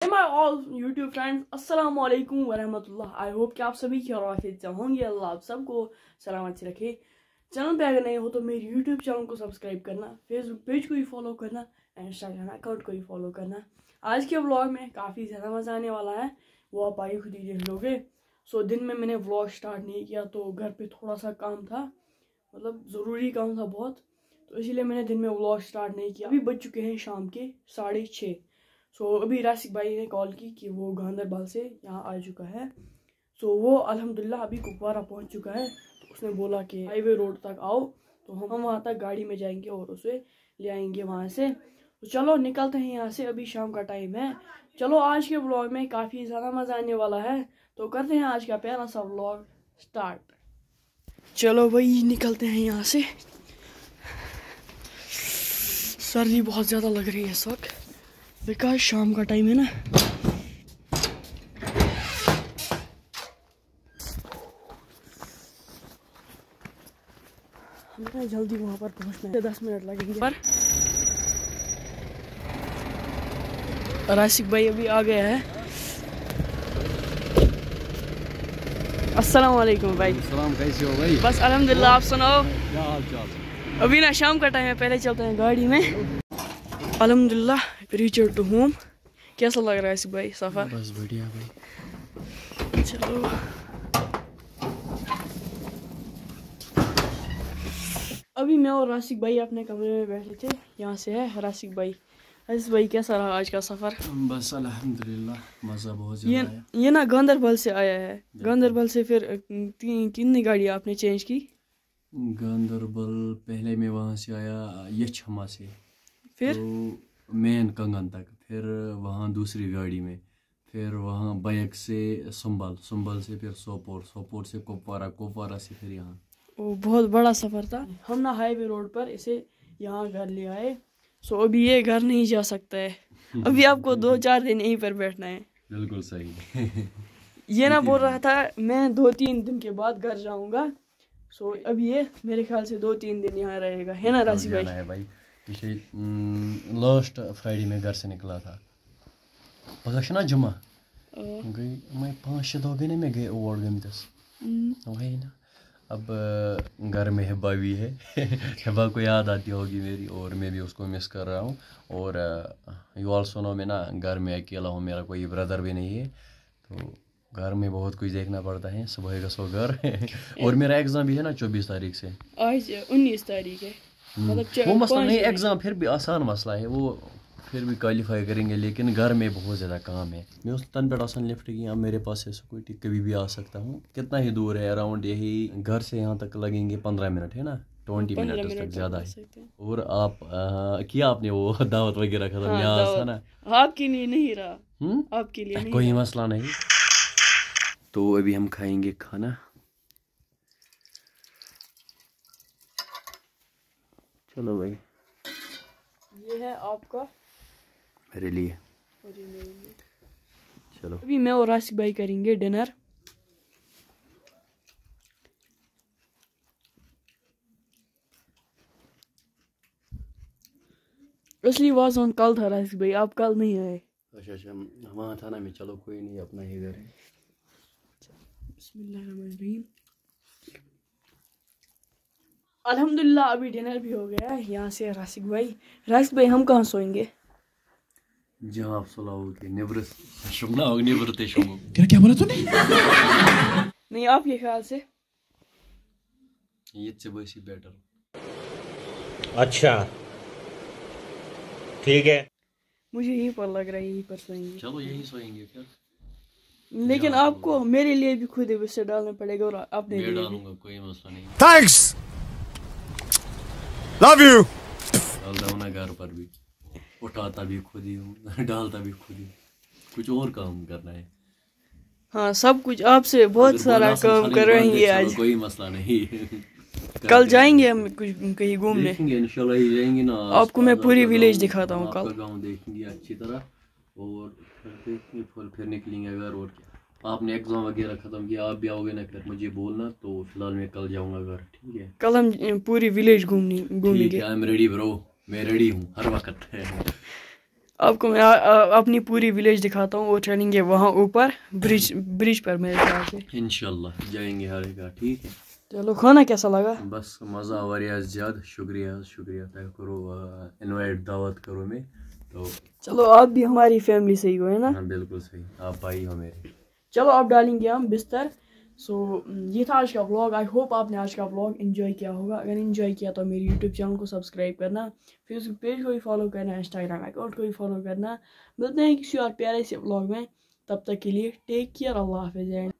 My all YouTube friends, अस्सलाम वालेकुम वरहमतुल्लाह। I hope कि आप सभी की खैरियत से होंगे। अल्लाह आप सबको सलामत से रखे। चैनल पे अगर नए हो तो मेरे यूट्यूब चैनल को सब्सक्राइब करना, फेसबुक पेज को भी फॉलो करना, इंस्टाग्राम अकाउंट को भी फॉलो करना। आज के व्लॉग में काफ़ी ज़्यादा मज़ा आने वाला है, वो आप आई खुद ही देख लोगे। दिन में मैंने व्लॉग स्टार्ट नहीं किया तो घर पे थोड़ा सा काम था, मतलब ज़रूरी काम था बहुत, तो इसीलिए मैंने दिन में व्लॉग स्टार्ट नहीं किया। अभी बज चुके हैं शाम के 6:30। अभी राशिक भाई ने कॉल की कि वो गांधरबल से यहाँ आ चुका है। वो अल्हम्दुलिल्लाह अभी कुपवारा पहुँच चुका है। तो उसने बोला कि हाईवे रोड तक आओ, तो हम वहाँ तक गाड़ी में जाएंगे और उसे ले आएंगे वहाँ से। तो चलो निकलते हैं यहाँ से, अभी शाम का टाइम है। चलो आज के व्लॉग में काफ़ी ज़्यादा मज़ा आने वाला है, तो करते हैं आज का प्यारा सा व्लॉग स्टार्ट। चलो भाई निकलते हैं यहाँ से। सर्दी बहुत ज़्यादा लग रही है इस वक्त, बिकॉज शाम का टाइम है ना। हमें जल्दी वहाँ पर पहुँचना है, 10 मिनट लगेंगे। पर राशिक भाई अभी आ गया है। अस्सलाम वालेकुम भाई। सलाम, कैसे हो भाई? बस अल्हम्दुलिल्लाह, आप सुनाओ। क्या हाल चाल? अभी ना शाम का टाइम है, पहले चलते हैं गाड़ी में। अल्हम्दुलिल्लाह रीचर टू होम। कैसा लग रहा है भाई सफ़र? बस बढ़िया भाई। चलो अभी मैं और राशिक भाई अपने कमरे में बैठे थे। यहाँ से है राशिक भाई। राशिक भाई कैसा रहा आज का सफ़र? बस अल्हम्दुलिल्लाह मज़ा बहुत ज़्यादा है। ये ना गांधरबल से आया है। गांधरबल से फिर कितनी गाड़ी आपने चेंज की? गांधरबल पहले मैं वहाँ से आया यछमा से, फिर तो मेन कंगन तक, फिर वहाँ दूसरी गाड़ी में, फिर वहाँ बाइक से संभल से फिर सोपोर से कुपवारा से फिर यहाँ। वो बहुत बड़ा सफ़र था। हम ना हाईवे रोड पर इसे यहाँ घर ले आए। अभी ये घर नहीं जा सकता है। अभी आपको 2-4 दिन यहीं पर बैठना है। बिल्कुल सही। ये ना बोल रहा था मैं 2-3 दिन के बाद घर जाऊँगा। अभी ये मेरे ख्याल से 2-3 दिन यहाँ रहेगा, है ना राशिक भाई? है भाई। पिछले लास्ट फ्राइडे में घर से निकला था। पता ना जुमा गई मैं 5-6 दिन गई ना, मैं गए और गमतस वही ना। अब घर में हिब्बा भी है। हिब्बा को याद आती होगी मेरी, और मैं भी उसको मिस कर रहा हूँ। और यू ऑल्सो नो मैं ना घर में अकेला हूँ, मेरा कोई ब्रदर भी नहीं है, तो घर में बहुत कुछ देखना पड़ता है। सुबह का सो घर। और मेरा एग्ज़ाम भी है ना 24 तारीख से। आज 19 तारीख है। मतलब वो मसला नहीं, एग्ज़ाम फिर भी आसान मसला है, वो फिर भी क्वालिफाई करेंगे, लेकिन घर में बहुत ज़्यादा काम है। मैं उस तन पे आसान लिफ्ट की, अब मेरे पास है स्कूटी, कभी भी आ सकता हूँ। कितना ही दूर है, अराउंड यही घर से यहाँ तक लगेंगे 15 मिनट, है ना, 20 मिनट तक ज़्यादा है। और आप किया आपने वो दावत वगैरह खत्म? यहाँ था ना, आपके लिए नहीं रहा। आपके लिए नहीं, कोई मसला नहीं। तो अभी हम खाएंगे खाना। चलो भाई, ये है आपका, मेरे लिए। और ये मेरे लिए। चलो अभी मैं और राशिक भाई करेंगे डिनर। असली वाज़ कल था राशिक भाई, आप कल नहीं आए। अच्छा वहाँ था ना मैं। चलो कोई नहीं, अपना ही घर है। बिस्मिल्लाहिर्रहमानिर्रहीम। अल्हम्दुलिल्लाह अभी डिनर भी हो गया है। यहाँ से राशिक भाई हम कहाँ सोएंगे? जहाँ आप सुलाओगे निवृत्त क्या बोला तूने? नहीं, आपके ख्याल से? ये से बसी बेटर। अच्छा ठीक है, मुझे यहीं पर लग रहा है, यहीं पर सोएंगे। चलो यही सोएंगे फिर। लेकिन आपको मेरे लिए भी खुद बिस्तर डालना पड़ेगा, और अपने लिए भी। डालूंगा, कोई मसला नहीं। Thanks, love you. डाल दो ना, घर पर भी उठाता भी खुद ही हूँ, डालता भी खुद ही। कुछ और काम करना है। हाँ, सब कुछ आपसे बहुत सारा काम कर रहे हैं आज। कोई मसला नहीं। कल जाएंगे हम कुछ कहीं घूमने, इंशाल्लाह ही जाएंगे ना। आपको मैं पूरी विलेज दिखाता हूँ कल। गाँव देखेंगे अच्छी तरह, और फिर निकलेंगे घर। और क्या, आपने एग्जाम वगैरह खत्म किया, आप भी आओगे ना फिर मुझे बोलना। तो फिलहाल मैं कल जाऊंगा घर, ठीक है? कल हम पूरी विलेज घूमेंगे। आई एम रेडी ब्रो, मैं रेडी हूँ हर वक्त। आपको मैं अपनी पूरी विलेज दिखाता हूँ और चलेंगे वहाँ ऊपर ब्रिज पर मेरे ख्याल से इंशाल्लाह जाएंगे हर जगह ठीक है चलो खाना कैसा लगा बस मज़ा वारिया ज़्यादा शुक्रिया शुक्रिया तय करो इनवाइट दावत करो मैं तो चलो आप भी हमारी फैमिली से ही हो है ना हाँ बिल्कुल सही आप भाई हो मेरे चलो अब डालेंगे हम बिस्तर सो ये था आज का व्लॉग आई होप आपने आज का व्लॉग एंजॉय किया होगा अगर एंजॉय किया तो मेरे यूट्यूब चैनल को सब्सक्राइब करना फेसबुक पेज को भी फॉलो करना इंस्टाग्राम अकाउंट को भी फॉलो करना मिलते हैं किसी और प्यारे से व्लॉग में तब तक के लिए टेक केयर अल्लाह हाफिज़।